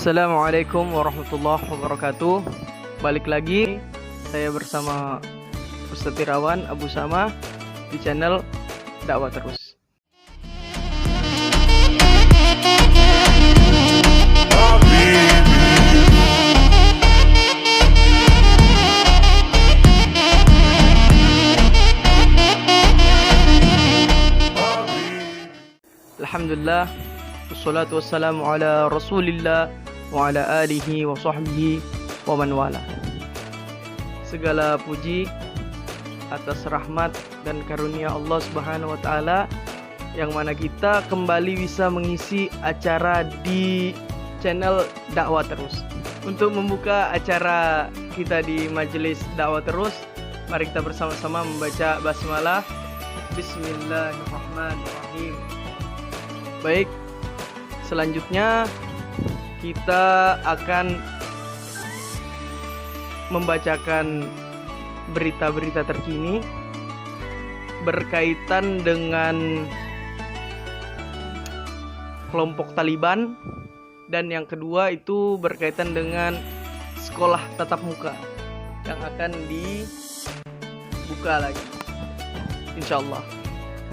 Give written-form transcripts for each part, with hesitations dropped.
Assalamualaikum warahmatullahi wabarakatuh. Balik lagi saya bersama Ustadz Irawan Abu Sama di channel Dakwah Terus. Alhamdulillah, wassalatu wassalamu ala rasulillah wa ala alihi wa sahbihi wa man wala. Segala puji atas rahmat dan karunia Allah Subhanahu wa taala yang mana kita kembali bisa mengisi acara di channel Dakwah Terus. Untuk membuka acara kita di majelis Dakwah Terus, mari kita bersama-sama membaca basmalah. Bismillahirrahmanirrahim. Baik, selanjutnya kita akan membacakan berita-berita terkini berkaitan dengan kelompok Taliban, dan yang kedua itu berkaitan dengan sekolah tatap muka yang akan dibuka lagi, insyaallah,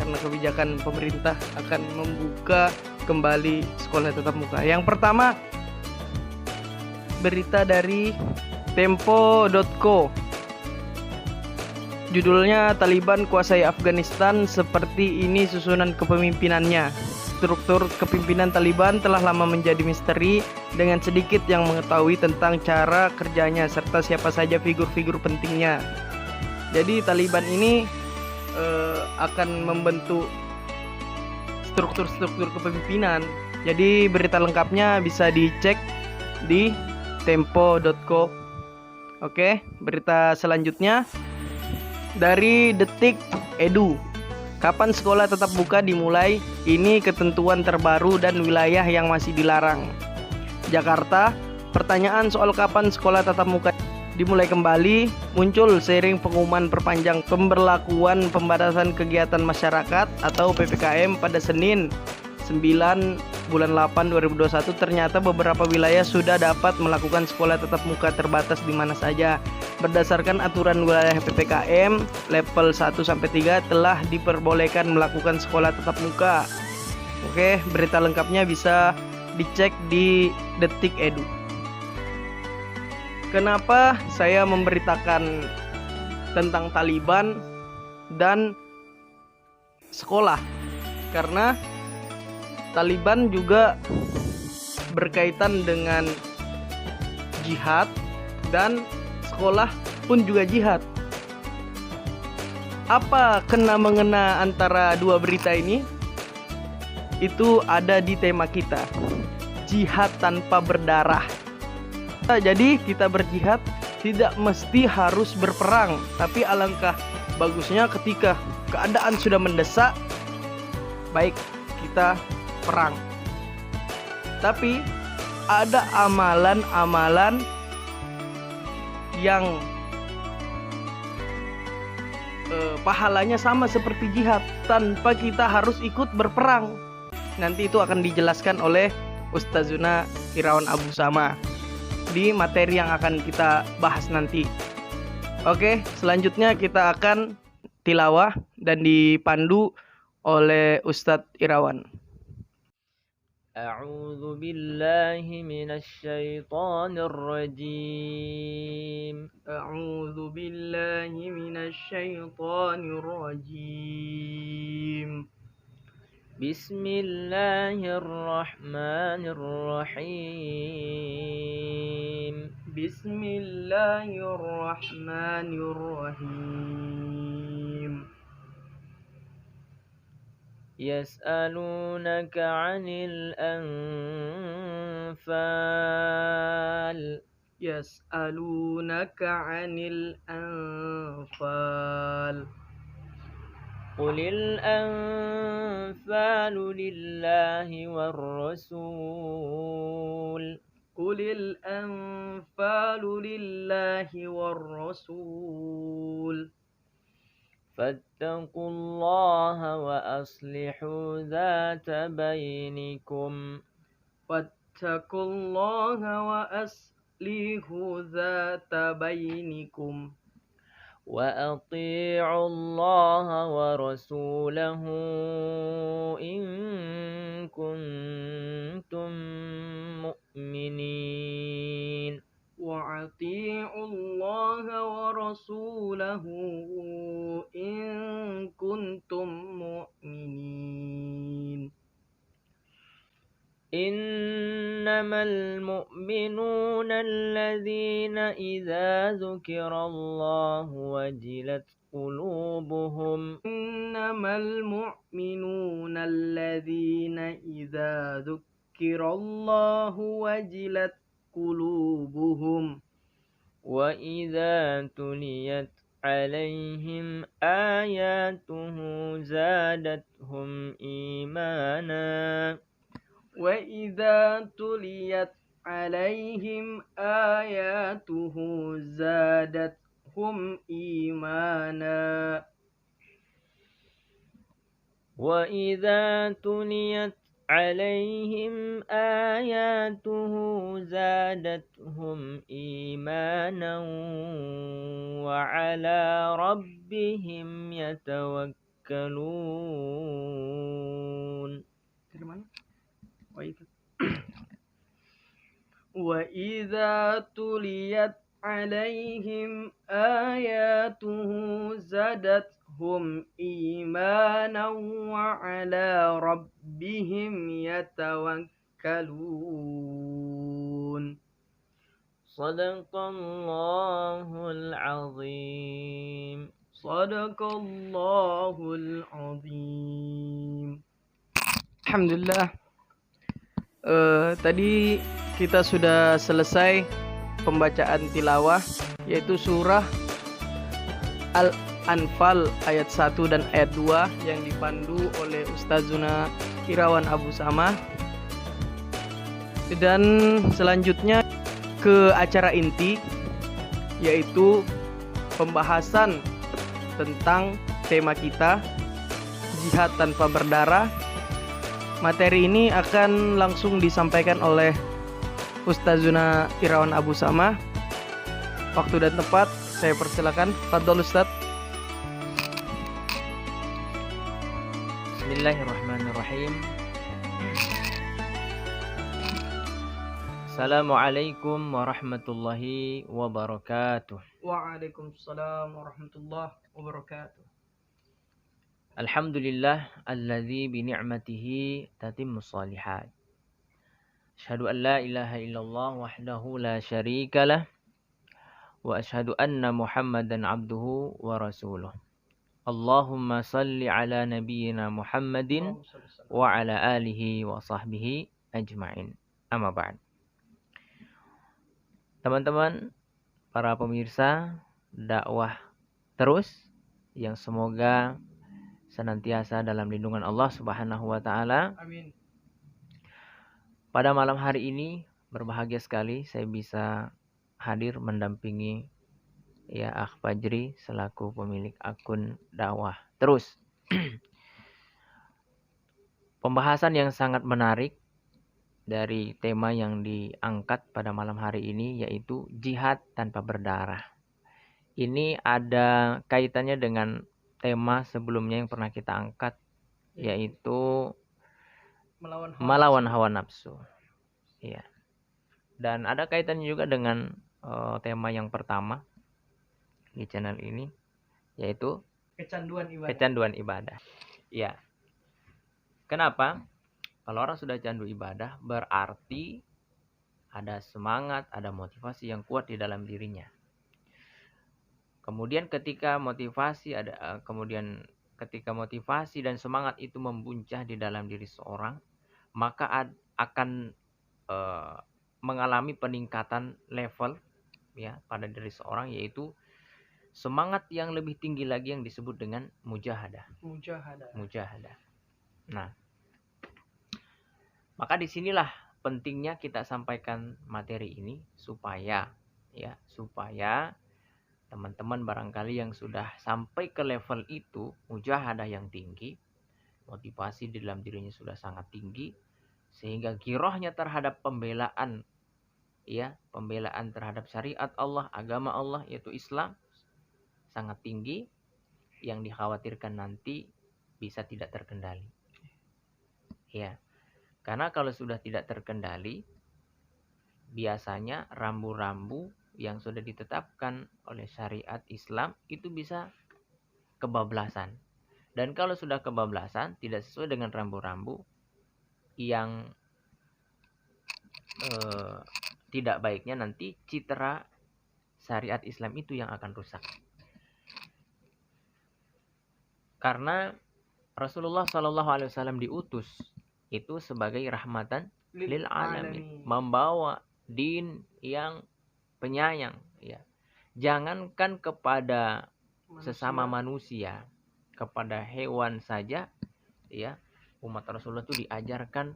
karena kebijakan pemerintah akan membuka kembali sekolah tatap muka. Yang pertama, berita dari Tempo.co. Judulnya, Taliban kuasai Afghanistan, seperti ini susunan kepemimpinannya. Struktur kepimpinan Taliban telah lama menjadi misteri, dengan sedikit yang mengetahui tentang cara kerjanya serta siapa saja figur-figur pentingnya. Jadi Taliban ini akan membentuk struktur kepemimpinan. Jadi berita lengkapnya bisa dicek di Tempo.co. Oke, berita selanjutnya dari Detik Edu. Kapan sekolah tetap buka dimulai? Ini ketentuan terbaru dan wilayah yang masih dilarang. Jakarta, pertanyaan soal kapan sekolah tatap muka dimulai kembali muncul seiring pengumuman perpanjang pemberlakuan pembatasan kegiatan masyarakat atau PPKM pada Senin 9/8/2021. Ternyata beberapa wilayah sudah dapat melakukan sekolah tatap muka terbatas di mana saja. Berdasarkan aturan wilayah PPKM level 1-3 telah diperbolehkan melakukan sekolah tatap muka. Oke, berita lengkapnya bisa dicek di Detik Edu. Kenapa saya memberitakan tentang Taliban dan sekolah? Karena Taliban juga berkaitan dengan jihad dan sekolah pun juga jihad. Apa kena-mengena antara dua berita ini? Itu ada di tema kita, jihad tanpa berdarah. Jadi kita berjihad tidak mesti harus berperang, tapi alangkah bagusnya ketika keadaan sudah mendesak, baik kita perang. Tapi ada amalan-amalan yang pahalanya sama seperti jihad tanpa kita harus ikut berperang. Nanti itu akan dijelaskan oleh Ustazuna Irawan Abu Sama di materi yang akan kita bahas nanti. Oke, selanjutnya kita akan tilawah dan dipandu oleh Ustadz Irawan. A'udzu billahi minasy syaithanir rajim. A'udzu billahi minasy syaithanir rajim. Bismillahirrahmanirrahim. Bismillahirrahmanirrahim. Yas'alunaka 'anil anfal. Yas'alunaka 'anil anfal. Qulil anfalu lillahi war rasul. Qulil anfalu lillahi war rasul. Fattaqullaha wa aslihu dzata bainikum. واتقوا الله وأصلحوا ذات بينكم وأطيعوا الله ورسوله إن كنتم مؤمنين وأطيعوا الله ورسوله إن كنتم مؤمنين إنما المؤمنون الذين إذا ذكر الله وجلت قلوبهم إنما المؤمنون الذين إذا ذكر الله وجلت قلوبهم وإذا تليت عليهم آياته زادتهم إيمانا وإذا تليت عليهم آياته زادتهم إيمانا وإذا تليت عليهم آياته زادتهم إيمانا وعلى ربهم يتوكلون وإذا تليت عليهم آياته زادتهم إيمانا وعلى ربهم يتوكلون صدق الله العظيم صدق الله العظيم. Alhamdulillah. Tadi kita sudah selesai pembacaan tilawah, yaitu surah Al-Anfal ayat 1 dan ayat 2 yang dipandu oleh Ustazuna Irawan Abu Sama. Dan selanjutnya ke acara inti, yaitu pembahasan tentang tema kita, jihad tanpa berdarah. Materi ini akan langsung disampaikan oleh Ustazuna Irawan Abu Sama. Waktu dan tempat saya persilakan. Fadhol Ustaz. Bismillahirrahmanirrahim. Assalamualaikum warahmatullahi wabarakatuh. Waalaikumsalam warahmatullahi wabarakatuh. Alhamdulillah alladzi bi ni'matihi tatimmus shalihat. Asyhadu an la ilaha illallah wahdahu la syarika lah wa asyhadu anna Muhammadan abduhu wa rasuluh. Allahumma salli ala nabiyyina Muhammadin wa ala alihi wa sahbihi ajma'in. Amma ba'd. Teman-teman, para pemirsa dakwah terus yang semoga senantiasa dalam lindungan Allah Subhanahu wa taala. Amin. Pada malam hari ini berbahagia sekali saya bisa hadir mendampingi Akh Fajri selaku pemilik akun dakwah terus. Pembahasan yang sangat menarik dari tema yang diangkat pada malam hari ini, yaitu jihad tanpa berdarah. Ini ada kaitannya dengan tema sebelumnya yang pernah kita angkat, yaitu melawan hawa nafsu. Ya. Dan ada kaitannya juga dengan tema yang pertama di channel ini, yaitu kecanduan ibadah. Ya. Kenapa? Kalau orang sudah candu ibadah, berarti ada semangat, ada motivasi yang kuat di dalam dirinya. Kemudian ketika motivasi dan semangat itu membuncah di dalam diri seorang, maka akan mengalami peningkatan level pada diri seorang, yaitu semangat yang lebih tinggi lagi yang disebut dengan mujahadah. Nah, maka disinilah pentingnya kita sampaikan materi ini supaya teman-teman barangkali yang sudah sampai ke level itu, mujahadah yang tinggi, motivasi di dalam dirinya sudah sangat tinggi, sehingga girohnya terhadap pembelaan, ya, pembelaan terhadap syariat Allah, agama Allah yaitu Islam sangat tinggi, yang dikhawatirkan nanti bisa tidak terkendali. Ya, karena kalau sudah tidak terkendali, biasanya rambu-rambu yang sudah ditetapkan oleh syariat Islam itu bisa kebablasan. Dan kalau sudah kebablasan, tidak sesuai dengan rambu-rambu, yang tidak baiknya nanti citra syariat Islam itu yang akan rusak. Karena Rasulullah SAW diutus itu sebagai rahmatan lil alamin, membawa din yang penyayang, ya. Jangankan kepada sesama manusia, kepada hewan saja, ya, umat Rasulullah itu diajarkan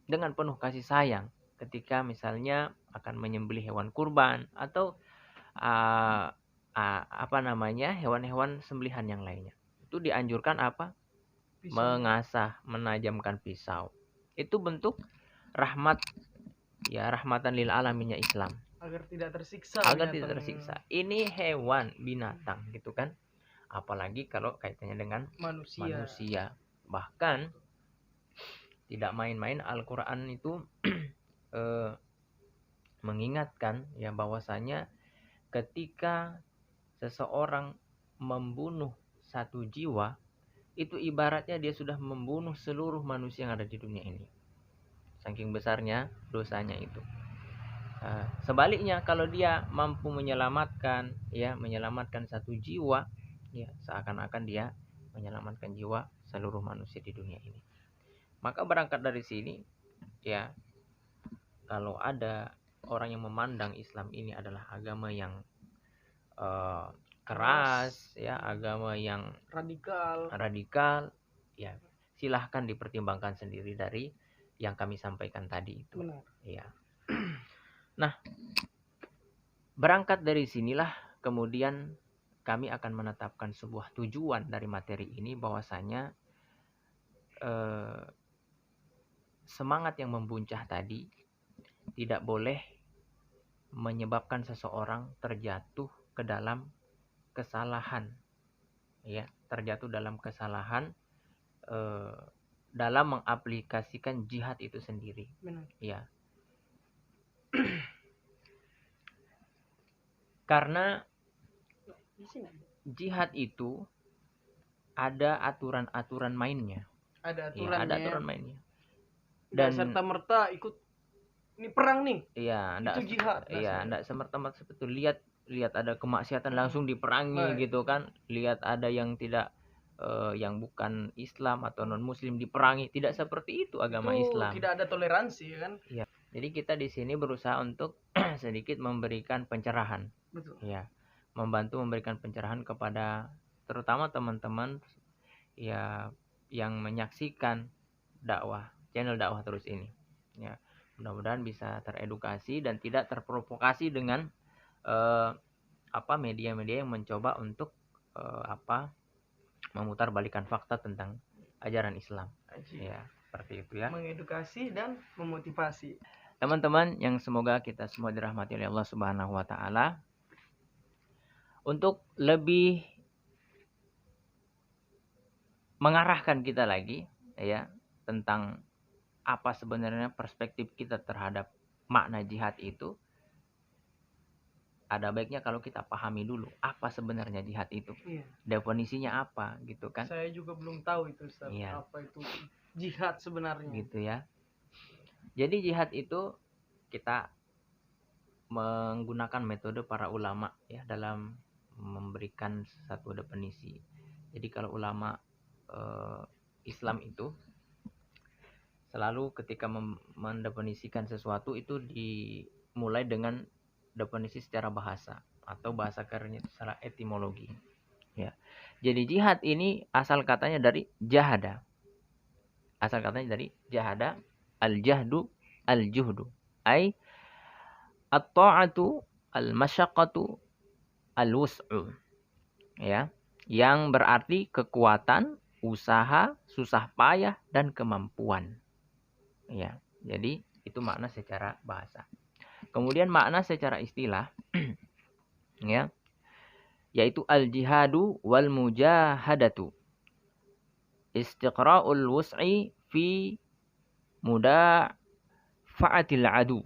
dengan penuh kasih sayang ketika misalnya akan menyembelih hewan kurban atau hewan-hewan sembelihan yang lainnya. Itu dianjurkan apa? Pisau. Mengasah, menajamkan pisau. Itu bentuk rahmat, ya, rahmatan lil alaminnya Islam. Agar tidak tersiksa. Ini hewan, binatang, gitu kan? Apalagi kalau kaitannya dengan manusia. Bahkan tidak main-main Al-Quran itu mengingatkan, ya, bahwasanya ketika seseorang membunuh satu jiwa, itu ibaratnya dia sudah membunuh seluruh manusia yang ada di dunia ini. Saking besarnya dosanya itu. Sebaliknya kalau dia mampu menyelamatkan satu jiwa, ya, seakan-akan dia menyelamatkan jiwa seluruh manusia di dunia ini. Maka berangkat dari sini, ya, kalau ada orang yang memandang Islam ini adalah agama yang keras, ya, agama yang radikal, ya, silahkan dipertimbangkan sendiri dari yang kami sampaikan tadi itu. Benar. Ya. Nah, berangkat dari sinilah kemudian kami akan menetapkan sebuah tujuan dari materi ini, bahwasanya semangat yang membuncah tadi tidak boleh menyebabkan seseorang terjatuh ke dalam kesalahan, ya, terjatuh dalam kesalahan dalam mengaplikasikan jihad itu sendiri. Benar. Ya. Karena jihad itu ada aturan-aturan mainnya. Ada aturannya. Ya, ada aturan mainnya. Dan serta-merta ikut ini perang nih. Iya, itu jihad. Iya, enggak semerta-merta seperti itu. Lihat ada kemaksiatan langsung diperangi, gitu kan. Lihat ada yang tidak yang bukan Islam atau non muslim diperangi. Tidak seperti itu agama Islam. Tidak ada toleransi, kan? Iya. Jadi kita di sini berusaha untuk sedikit memberikan pencerahan. Betul. Ya. Membantu memberikan pencerahan kepada terutama teman-teman, ya, yang menyaksikan channel dakwah terus ini. Ya. Mudah-mudahan bisa teredukasi dan tidak terprovokasi dengan media-media yang mencoba untuk memutarbalikkan fakta tentang ajaran Islam. Ya, seperti itu, ya. Mengedukasi dan memotivasi. Teman-teman yang semoga kita semua dirahmati oleh Allah Subhanahu wa taala, untuk lebih mengarahkan kita lagi, ya, tentang apa sebenarnya perspektif kita terhadap makna jihad itu, ada baiknya kalau kita pahami dulu apa sebenarnya jihad itu. Iya. Definisinya apa, gitu kan? Saya juga belum tahu itu, Ustaz. Iya. Apa itu jihad sebenarnya? Gitu, ya. Jadi jihad itu kita menggunakan metode para ulama, ya, dalam memberikan satu definisi. Jadi kalau ulama Islam itu selalu ketika mendefinisikan sesuatu itu dimulai dengan definisi secara bahasa, atau bahasa kerennya itu secara etimologi. Ya. Jadi jihad ini asal katanya dari jahada. Asal katanya dari jahada, al-jahdu, al-juhdu. Ai at-ta'atu, al-masyaqqatu, al-wus'u. Ya. Yang berarti kekuatan, usaha, susah payah, dan kemampuan. Ya, jadi itu makna secara bahasa. Kemudian makna secara istilah, ya, yaitu al-jihadu wal mujahadatu. Istiqra'ul wus'i fi mudafa'atil adu.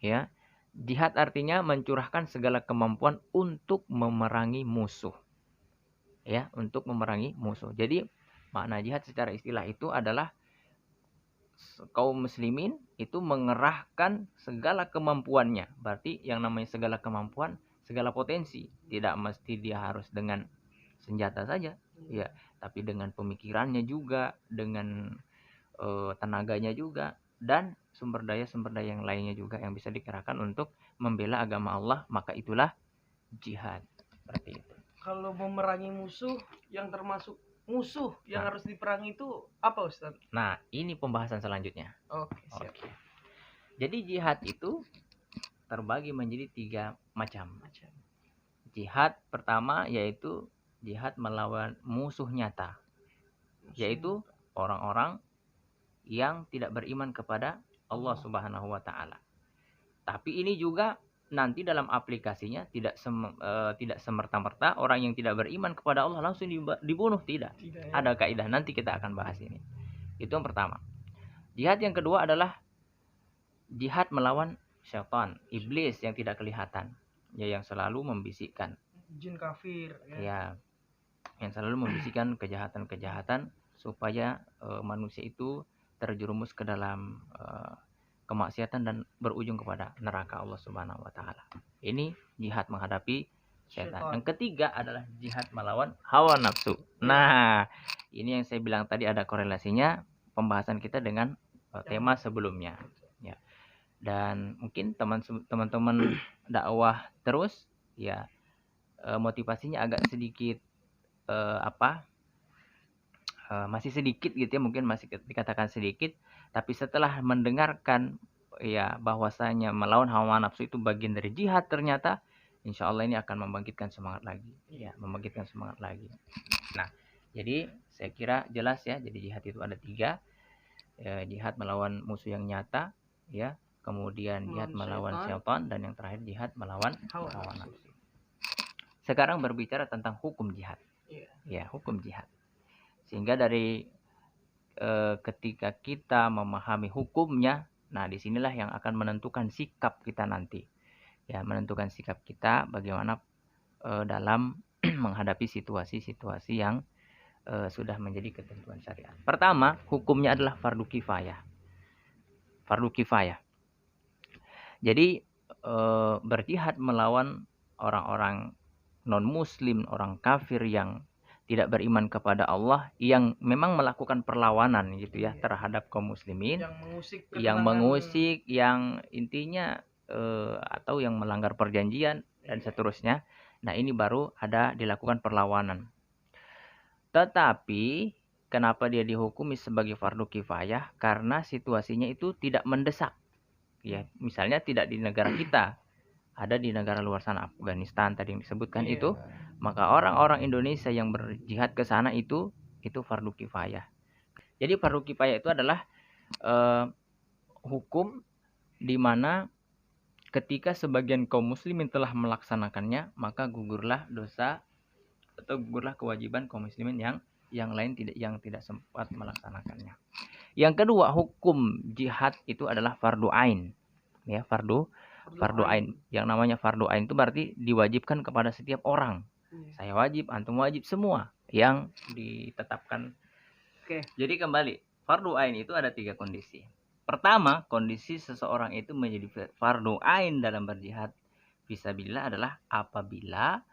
Ya, jihad artinya mencurahkan segala kemampuan untuk memerangi musuh. Ya, untuk memerangi musuh. Jadi makna jihad secara istilah itu adalah kaum muslimin itu mengerahkan segala kemampuannya. Berarti yang namanya segala kemampuan, segala potensi. Tidak mesti dia harus dengan senjata saja, ya, tapi dengan pemikirannya juga, dengan tenaganya juga, dan sumber daya yang lainnya juga yang bisa dikerahkan untuk membela agama Allah, maka itulah jihad. Seperti itu. Kalau memerangi musuh, yang termasuk musuh yang harus diperangi itu apa, Ustaz? Nah, ini pembahasan selanjutnya. Oke, siap. Oke. Jadi jihad itu terbagi menjadi 3 macam. Jihad pertama yaitu jihad melawan musuh nyata, yaitu orang-orang yang tidak beriman kepada Allah Subhanahu wa taala. Tapi ini juga nanti dalam aplikasinya tidak semerta-merta orang yang tidak beriman kepada Allah langsung dibunuh, tidak. Tidak, ya. Ada kaidah, nanti kita akan bahas ini. Itu yang pertama. Jihad yang kedua adalah jihad melawan syaitan, iblis yang tidak kelihatan, ya, yang selalu membisikkan. Jin kafir, ya. Ya, yang selalu membisikkan kejahatan-kejahatan supaya manusia itu terjerumus ke dalam kemaksiatan dan berujung kepada neraka Allah Subhanahu wa taala. Ini jihad menghadapi setan. Yang ketiga adalah jihad melawan hawa nafsu. Nah, ini yang saya bilang tadi ada korelasinya pembahasan kita dengan tema sebelumnya, ya. Dan mungkin teman-teman dakwah terus, ya, motivasinya agak sedikit masih sedikit gitu ya, mungkin masih dikatakan sedikit, tapi setelah mendengarkan, ya, bahwasanya melawan hawa nafsu itu bagian dari jihad, ternyata insya Allah ini akan membangkitkan semangat lagi, ya, membangkitkan semangat lagi. Nah, jadi saya kira jelas ya. Jadi jihad itu ada 3, ya, jihad melawan musuh yang nyata, ya, kemudian jihad melawan syaitan, dan yang terakhir jihad melawan hawa nafsu. Sekarang berbicara tentang hukum jihad, ya, hukum jihad. Sehingga dari ketika kita memahami hukumnya, nah disinilah yang akan menentukan sikap kita nanti, ya, menentukan sikap kita bagaimana dalam menghadapi situasi-situasi yang sudah menjadi ketentuan syariat. Pertama, hukumnya adalah fardu kifayah. Fardu kifayah. Jadi berjihad melawan orang-orang non-muslim, orang kafir yang tidak beriman kepada Allah, yang memang melakukan perlawanan gitu ya, terhadap kaum muslimin, yang mengusik, yang intinya atau yang melanggar perjanjian dan seterusnya. Nah, ini baru ada dilakukan perlawanan. Tetapi kenapa dia dihukumi sebagai fardu kifayah? Karena situasinya itu tidak mendesak. Ya, misalnya tidak di negara kita, ada di negara luar sana, Afghanistan tadi yang disebutkan itu, maka orang-orang Indonesia yang berjihad ke sana itu fardu kifayah. Jadi fardu kifayah itu adalah hukum di mana ketika sebagian kaum muslimin telah melaksanakannya, maka gugurlah dosa atau gugurlah kewajiban kaum muslimin yang lain tidak sempat melaksanakannya. Yang kedua, hukum jihad itu adalah fardu ain. Ya, fardu ain. Yang namanya fardu ain itu berarti diwajibkan kepada setiap orang. Saya wajib, antum wajib, semua yang ditetapkan. Jadi kembali, fardu ain itu ada 3 kondisi. Pertama, kondisi seseorang itu menjadi fardu ain dalam berjihad fisabilillah adalah apabila,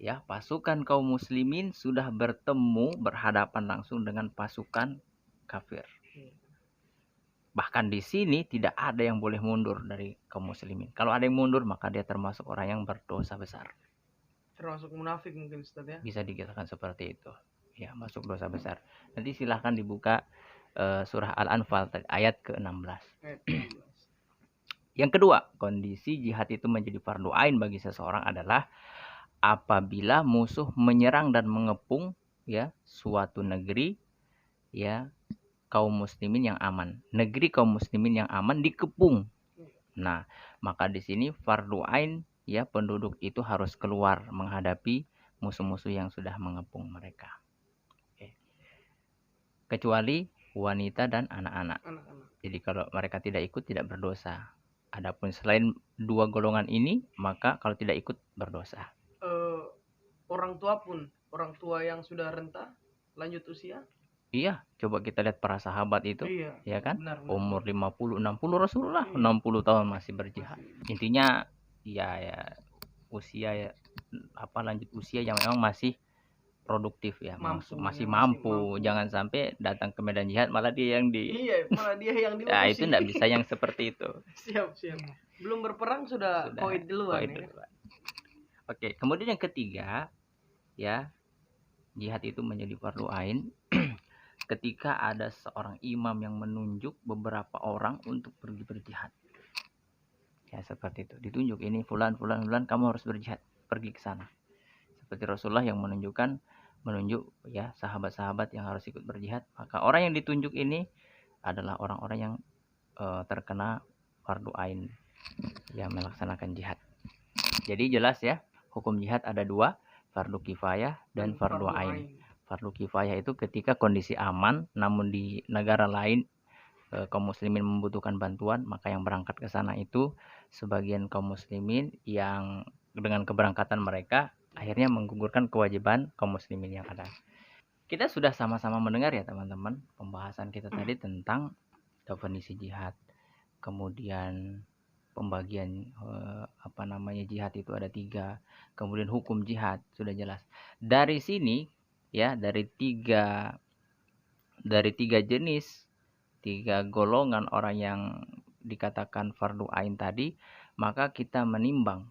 ya, pasukan kaum muslimin sudah berhadapan langsung dengan pasukan kafir. Bahkan di sini tidak ada yang boleh mundur dari kaum muslimin. Kalau ada yang mundur, maka dia termasuk orang yang berdosa besar. Termasuk munafik mungkin, Ustaz, ya. Bisa dikatakan seperti itu. Ya, masuk dosa besar. Nanti silahkan dibuka surah Al-Anfal ayat ke-16. Yang kedua, kondisi jihad itu menjadi fardu ain bagi seseorang adalah apabila musuh menyerang dan mengepung ya suatu negeri, ya kaum muslimin yang aman. Negeri kaum muslimin yang aman dikepung. Nah, maka di sini fardu ain, ya penduduk itu harus keluar menghadapi musuh-musuh yang sudah mengepung mereka. Oke. Kecuali wanita dan anak-anak. Jadi kalau mereka tidak ikut tidak berdosa. Adapun selain dua golongan ini, maka kalau tidak ikut berdosa. Orang tua pun, orang tua yang sudah renta lanjut usia. Iya, coba kita lihat para sahabat itu, Iya, ya kan? benar. Umur 50, 60 Rasulullah Iya. 60 tahun masih berjihad. Intinya ya usia ya lanjut usia yang memang masih produktif ya, masih mampu. Jangan sampai datang ke medan jihad malah dia yang Iya, malah dia yang diurusi. Nah, itu enggak bisa yang seperti itu. Siap. Belum berperang sudah koid duluan. Oke, kemudian yang ketiga, ya, jihad itu menjadi fardu ain ketika ada seorang imam yang menunjuk beberapa orang untuk pergi berjihad. Ya, seperti itu. Ditunjuk ini fulan kamu harus berjihad, pergi ke sana. Seperti Rasulullah yang menunjuk ya sahabat-sahabat yang harus ikut berjihad. Maka orang yang ditunjuk ini adalah orang-orang yang terkena fardu ain yang melaksanakan jihad. Jadi jelas ya, hukum jihad ada dua, fardu kifayah dan fardu ain. Fardu kifayah itu ketika kondisi aman, namun di negara lain kaum muslimin membutuhkan bantuan, maka yang berangkat ke sana itu sebagian kaum muslimin yang dengan keberangkatan mereka akhirnya menggugurkan kewajiban kaum muslimin yang ada. Kita sudah sama-sama mendengar ya teman-teman pembahasan kita tadi tentang definisi jihad, kemudian pembagian jihad itu ada 3, kemudian hukum jihad sudah jelas. Dari sini ya, dari tiga jenis, 3 golongan orang yang dikatakan fardu ain tadi, maka kita menimbang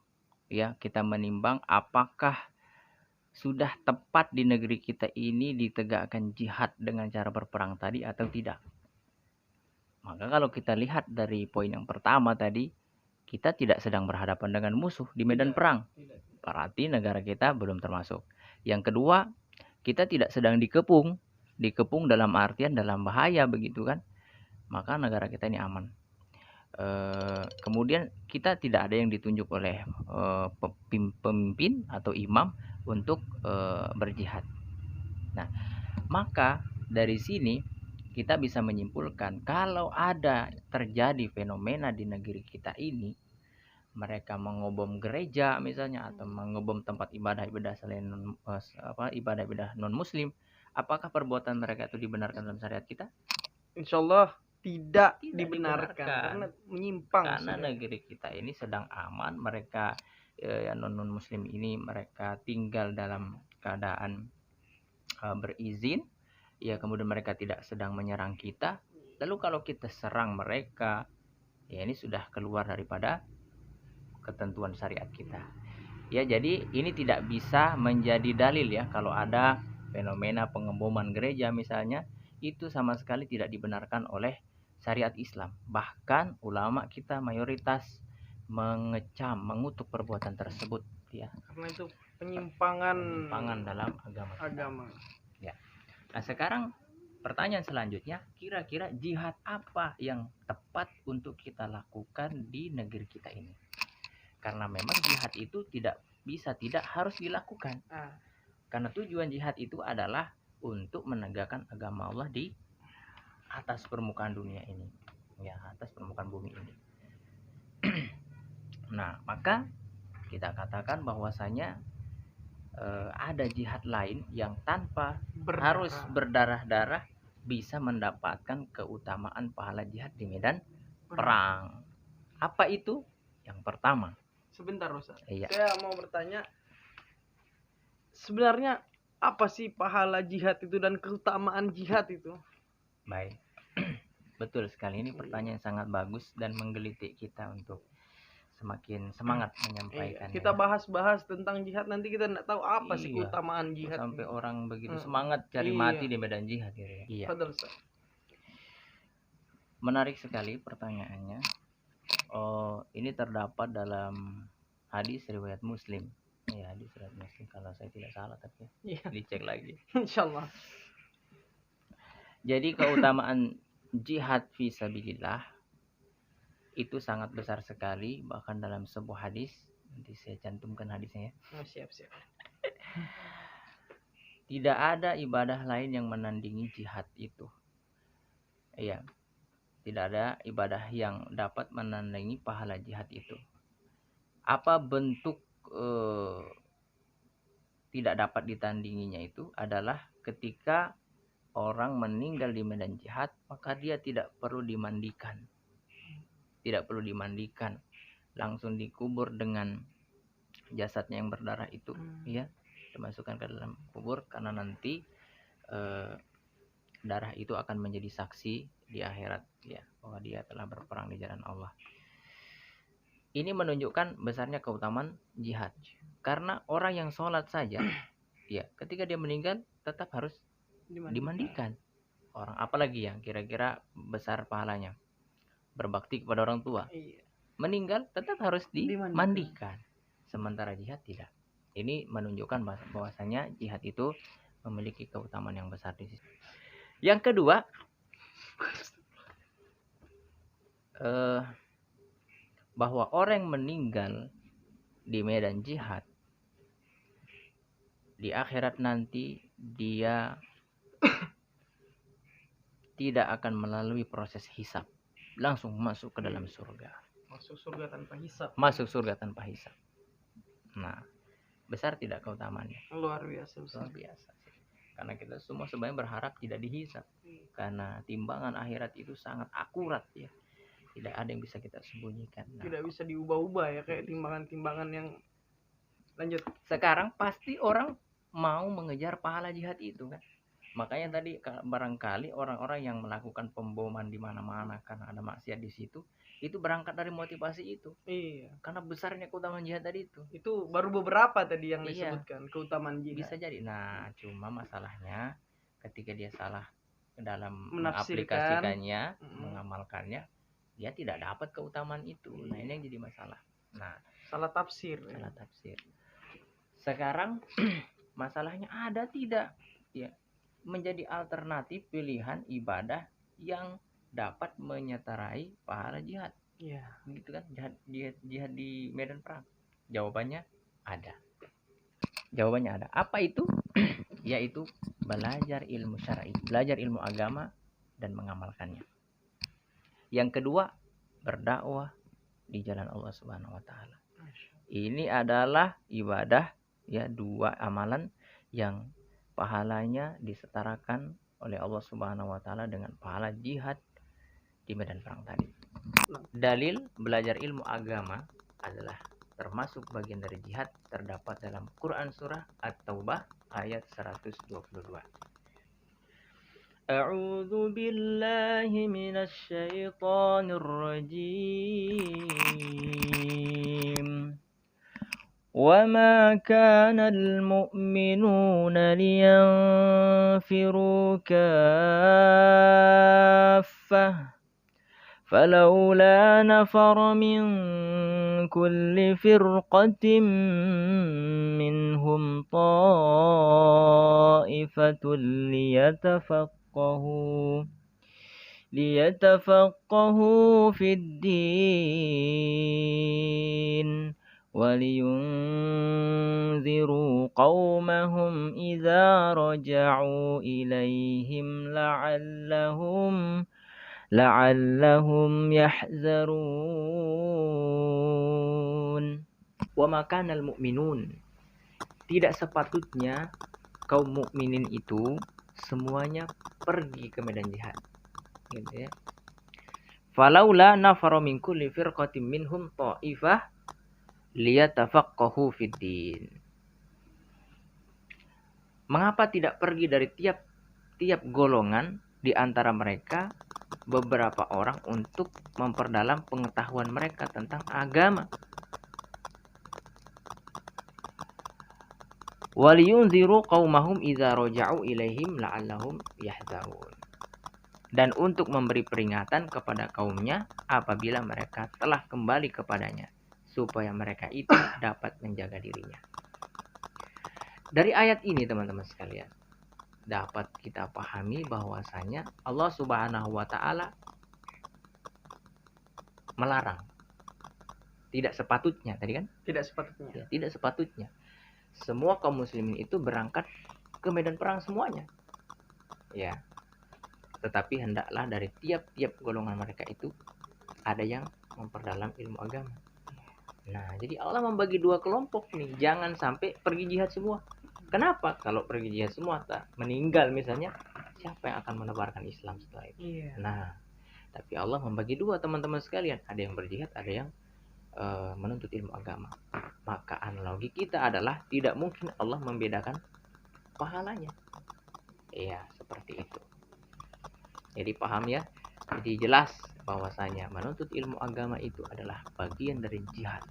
apakah sudah tepat di negeri kita ini ditegakkan jihad dengan cara berperang tadi atau tidak. Maka kalau kita lihat dari poin yang pertama tadi, kita tidak sedang berhadapan dengan musuh di medan perang. Berarti negara kita belum termasuk. Yang kedua, kita tidak sedang dikepung dalam artian dalam bahaya begitu kan. Maka negara kita ini aman. Kemudian kita tidak ada yang ditunjuk oleh pemimpin atau imam untuk berjihad. Nah, maka dari sini kita bisa menyimpulkan kalau ada terjadi fenomena di negeri kita ini, mereka mengebom gereja misalnya atau mengebom tempat ibadah selain ibadah non muslim, apakah perbuatan mereka itu dibenarkan dalam syariat kita? Insyaallah tidak dibenarkan karena menyimpang. Karena negeri kita ini sedang aman, mereka non muslim ini mereka tinggal dalam keadaan berizin, ya kemudian mereka tidak sedang menyerang kita. Lalu kalau kita serang mereka, ya ini sudah keluar daripada ketentuan syariat kita. Ya, jadi ini tidak bisa menjadi dalil ya kalau ada fenomena pengeboman gereja misalnya, itu sama sekali tidak dibenarkan oleh syariat Islam. Bahkan ulama kita mayoritas mengecam, mengutuk perbuatan tersebut ya. Karena itu penyimpangan dalam agama. Ya. Nah, sekarang pertanyaan selanjutnya, kira-kira jihad apa yang tepat untuk kita lakukan di negeri kita ini? Karena memang jihad itu tidak harus dilakukan. Karena tujuan jihad itu adalah untuk menegakkan agama Allah di atas permukaan dunia ini. Ya, atas permukaan bumi ini. Nah, maka kita katakan bahwasanya ada jihad lain yang tanpa harus berdarah-darah bisa mendapatkan keutamaan pahala jihad di medan perang. Apa itu? Yang pertama. Sebentar Ustaz. Iya. Saya mau bertanya, sebenarnya apa sih pahala jihad itu dan keutamaan jihad itu? Baik. Betul sekali, ini pertanyaan sangat bagus dan menggelitik kita untuk semakin semangat menyampaikan. Kita bahas-bahas tentang jihad, nanti kita tidak tahu apa sih keutamaan jihad. Sampai orang begitu semangat cari mati di medan jihad. Iya. Betul, Ustaz. Menarik sekali pertanyaannya. Ini terdapat dalam hadis riwayat Muslim. Ya, di surat Muslim kalau saya tidak salah, tapi Iya. dicek lagi. Insyaallah. Jadi keutamaan jihad fi sabilillah itu sangat besar sekali, bahkan dalam sebuah hadis, nanti saya cantumkan hadisnya ya. Oh, siap. Tidak ada ibadah lain yang menandingi jihad itu. Iya. Tidak ada ibadah yang dapat menandingi pahala jihad itu. Apa bentuk tidak dapat ditandinginya itu adalah ketika orang meninggal di medan jihad, maka dia tidak perlu dimandikan. Tidak perlu dimandikan. Langsung dikubur dengan jasadnya yang berdarah itu, ya, dimasukkan ke dalam kubur, karena nanti darah itu akan menjadi saksi di akhirat, ya, bahwa dia telah berperang di jalan Allah. Ini menunjukkan besarnya keutamaan jihad. Karena orang yang sholat saja, ya, ketika dia meninggal tetap harus dimandikan. Orang apalagi yang kira-kira besar pahalanya, berbakti kepada orang tua, meninggal tetap harus dimandikan. Sementara jihad tidak. Ini menunjukkan bahwasanya jihad itu memiliki keutamaan yang besar di sisi. Yang kedua, bahwa orang yang meninggal di medan jihad, di akhirat nanti dia tidak akan melalui proses hisab, langsung masuk ke dalam surga. Masuk surga tanpa hisab. Masuk surga tanpa hisab. Nah, besar tidak keutamaannya? Luar biasa. Luar biasa. Karena kita semua sebenarnya berharap tidak dihisab. Karena timbangan akhirat itu sangat akurat, ya. Tidak ada yang bisa kita sembunyikan. Nah, tidak bisa diubah-ubah ya, kayak timbangan-timbangan yang lanjut. Sekarang pasti orang mau mengejar pahala jihad itu kan. Makanya tadi barangkali orang-orang yang melakukan pemboman di mana-mana karena ada maksiat di situ, itu berangkat dari motivasi itu. Iya. Karena besarnya keutamaan jihad tadi itu. Itu baru beberapa tadi yang disebutkan keutamaan jihad. Bisa jadi. Nah, cuma masalahnya ketika dia salah dalam Menafsirkan, mengaplikasikannya, mengamalkannya, dia tidak dapat keutamaan itu. Nah, ini yang jadi masalah. Nah, salah tafsir. Salah tafsir. Sekarang masalahnya ada tidak, ya, menjadi alternatif pilihan ibadah yang dapat menyetarai pahala jihad. Iya. Gitu kan, jihad di medan perang. Jawabannya ada. Jawabannya ada. Apa itu? Yaitu belajar ilmu syar'i, belajar ilmu agama dan mengamalkannya. Yang kedua, berdakwah di jalan Allah Subhanahu wa taala. Ini adalah ibadah, ya, dua amalan yang pahalanya disetarakan oleh Allah Subhanahu wa taala dengan pahala jihad di medan perang tadi. Dalil belajar ilmu agama adalah termasuk bagian dari jihad terdapat dalam Quran surah At-Taubah ayat 122. A'udzu billahi minasy syaithanir rajim. وما كان المؤمنون لينفروا كافة فلولا نفر من كل فرقة منهم طائفة ليتفقهوا في الدين ولينذروا قومهم إذا رجعوا إليهم لعلهم يحذرون. وما كان المؤمنون, tidak sepatutnya kaum mukminin itu semuanya pergi ke medan jihad, gitu ya. Falaula nafara min kulli firqatin minhum ta'ifah liyatafaqahu fiddin. Mengapa tidak pergi dari tiap golongan di antara mereka beberapa orang untuk memperdalam pengetahuan mereka tentang agama? Waliyunziru qaumahum idza raja'u ilaihim la'allahum yahzarun. Dan untuk memberi peringatan kepada kaumnya apabila mereka telah kembali kepadanya, supaya mereka itu dapat menjaga dirinya. Dari ayat ini teman-teman sekalian, dapat kita pahami bahwasanya Allah Subhanahu wa taala melarang. Tidak sepatutnya tadi kan? Tidak sepatutnya. Ya, tidak sepatutnya. Semua kaum muslimin itu berangkat ke medan perang semuanya. Ya. Tetapi hendaklah dari tiap-tiap golongan mereka itu ada yang memperdalam ilmu agama. Nah, jadi Allah membagi dua kelompok nih. Jangan sampai pergi jihad semua. Kenapa? Kalau pergi jihad semua tak meninggal misalnya, siapa yang akan menebarkan Islam setelah itu? Iya. Nah, tapi Allah membagi dua teman-teman sekalian. Ada yang berjihad, ada yang menuntut ilmu agama. Maka analogi kita adalah tidak mungkin Allah membedakan pahalanya. Iya, seperti itu. Jadi paham ya? Jadi jelas bahwasanya menuntut ilmu agama itu adalah bagian dari jihad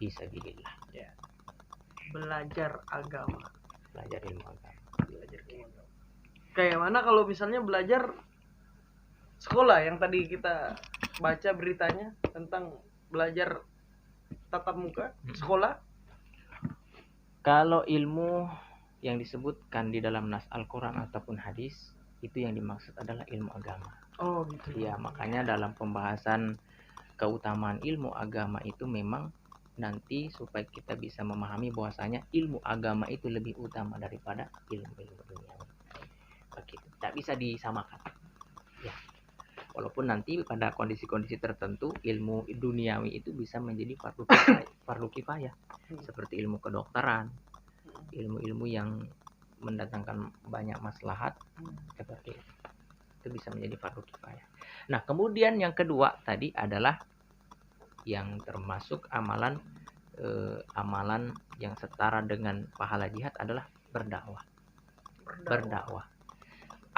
fisabilillah. Ya. Belajar agama. Belajar ilmu agama. Belajar ilmu agama. Kayak mana kalau misalnya belajar sekolah yang tadi kita baca beritanya tentang belajar tatap muka sekolah? Kalau ilmu yang disebutkan di dalam nas Al-Quran ataupun hadis, itu yang dimaksud adalah ilmu agama. Oh gitu. Ya, makanya dalam pembahasan keutamaan ilmu agama itu memang nanti supaya kita bisa memahami bahwasanya ilmu agama itu lebih utama daripada ilmu-ilmu dunia. Begitu. Tidak bisa disamakan. Ya. Walaupun nanti pada kondisi-kondisi tertentu ilmu duniawi itu bisa menjadi fardu kifayah, seperti ilmu kedokteran, ilmu-ilmu yang mendatangkan banyak maslahat seperti itu. Itu bisa menjadi fardu kifayah. Nah, kemudian yang kedua tadi adalah yang termasuk amalan yang setara dengan pahala jihad adalah berdakwah. Berdakwah.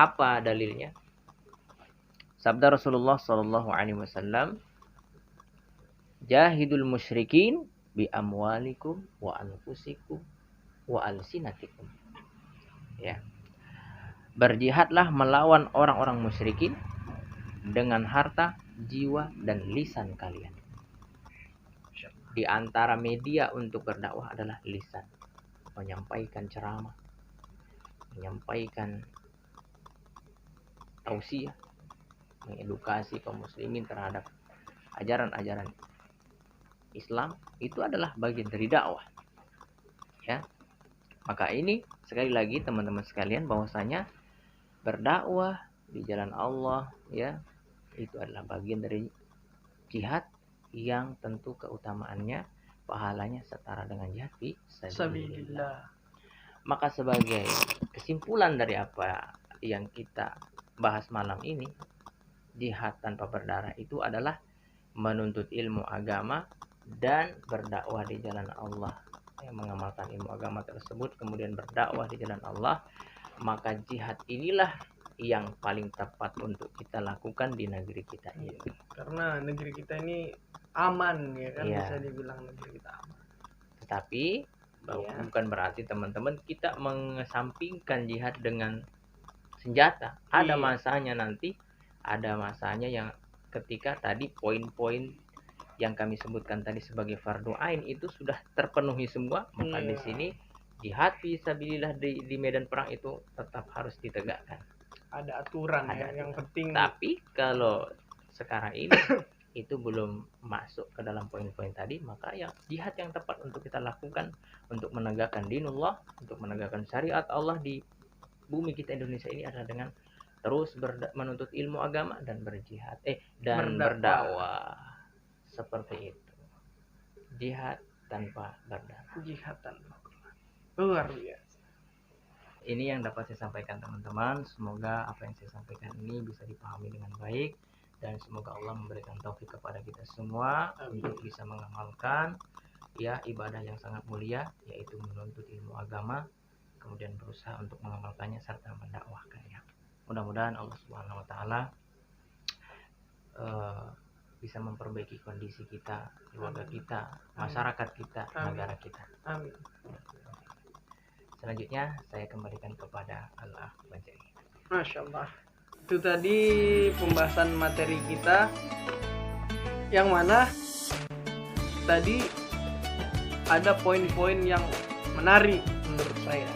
Apa dalilnya? Sabda Rasulullah sallallahu alaihi wasallam, "Jahidul musyrikin bi amwalikum wa anfusikum wa alsinatikum." Ya. Berjihadlah melawan orang-orang musyrikin dengan harta, jiwa, dan lisan kalian. Di antara media untuk berdakwah adalah lisan. Menyampaikan ceramah, menyampaikan tausiah, mengedukasi kaum muslimin terhadap ajaran-ajaran Islam, itu adalah bagian dari dakwah. Ya. Maka ini sekali lagi teman-teman sekalian bahwasanya berdakwah di jalan Allah ya itu adalah bagian dari jihad yang tentu keutamaannya pahalanya setara dengan jihad fi sabilillah. Maka sebagai kesimpulan dari apa yang kita bahas malam ini, jihad tanpa berdarah itu adalah menuntut ilmu agama dan berdakwah di jalan Allah. Yang mengamalkan ilmu agama tersebut kemudian berdakwah di jalan Allah, maka jihad inilah yang paling tepat untuk kita lakukan di negeri kita ini. Karena negeri kita ini aman ya kan, Ya. bisa dibilang negeri kita aman. Tetapi bukan berarti teman-teman kita mengesampingkan jihad dengan senjata. Ada masanya nanti, ada masanya yang ketika tadi poin-poin yang kami sebutkan tadi sebagai fardu ain itu sudah terpenuhi semua, maka di sini jihad fisabilillah di medan perang itu tetap harus ditegakkan. Ada aturan yang penting. Tapi kalau sekarang ini itu belum masuk ke dalam poin-poin tadi, maka ya jihad yang tepat untuk kita lakukan untuk menegakkan dinullah, untuk menegakkan syariat Allah di bumi kita Indonesia ini adalah dengan terus menuntut ilmu agama dan berjihad dan berdakwah. Seperti itu. Jihad tanpa berdarah. Jihad tanpa berdarah. Luar biasa. Ini yang dapat saya sampaikan teman-teman. Semoga apa yang saya sampaikan ini bisa dipahami dengan baik dan semoga Allah memberikan taufik kepada kita semua untuk bisa mengamalkan ya ibadah yang sangat mulia, yaitu menuntut ilmu agama, kemudian berusaha untuk mengamalkannya serta mendakwahkannya. Mudah-mudahan Allah Subhanahu wa taala bisa memperbaiki kondisi kita, keluarga kita, masyarakat kita, negara kita. Amin. Selanjutnya saya kembalikan kepada Allah Banjari. Masya Allah. Itu tadi pembahasan materi kita, yang mana tadi ada poin-poin yang menarik menurut saya.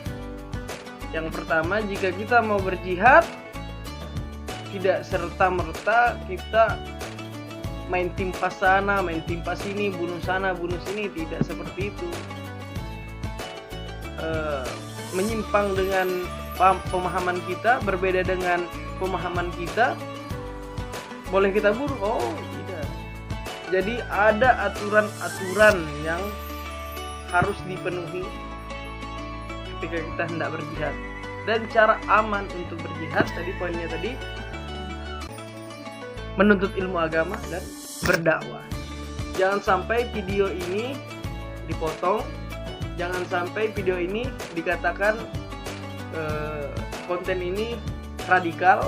Yang pertama, jika kita mau berjihad, tidak serta-merta kita main timpas sana, main timpas sini, bunuh sana, bunuh sini. Tidak seperti itu. Menyimpang dengan pemahaman kita, berbeda dengan pemahaman kita, boleh kita bunuh? Oh, tidak. Jadi ada aturan-aturan yang harus dipenuhi ketika kita hendak berjihad. Dan cara aman untuk berjihad, tadi poinnya tadi, menuntut ilmu agama dan berdakwah. Jangan sampai video ini dipotong, jangan sampai video ini dikatakan konten ini radikal,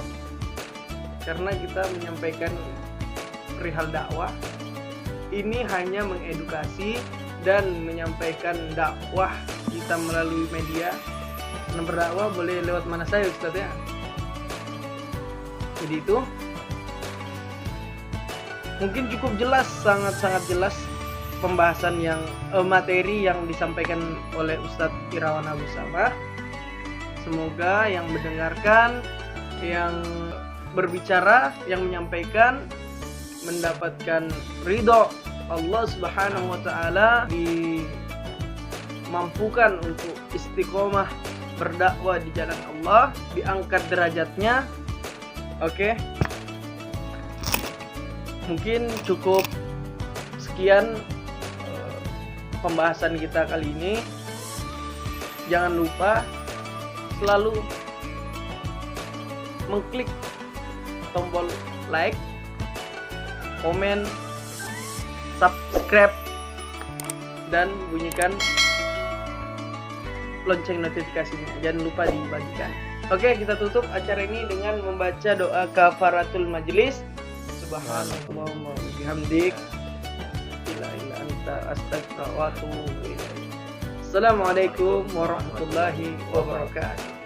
karena kita menyampaikan perihal dakwah. Ini hanya mengedukasi dan menyampaikan dakwah kita melalui media. Berdakwah boleh lewat mana saja, Ustaz ya. Jadi itu mungkin cukup jelas, sangat-sangat jelas pembahasan yang materi yang disampaikan oleh Ustadz Irawan Abu Samah. Semoga yang mendengarkan, yang berbicara, yang menyampaikan mendapatkan ridho Allah Subhanahu wa taala, dimampukan untuk istiqomah berdakwah di jalan Allah, diangkat derajatnya. Oke. Mungkin cukup sekian pembahasan kita kali ini. Jangan lupa selalu mengklik tombol like, komen, subscribe, dan bunyikan lonceng notifikasinya. Jangan lupa dibagikan. Oke, kita tutup acara ini dengan membaca doa kafaratul majlis. Subhanallahumma wa bihamdik, la ilaha illa anta, astaghfiruka wa atubu ilaik. Assalamualaikum warahmatullahi wabarakatuh.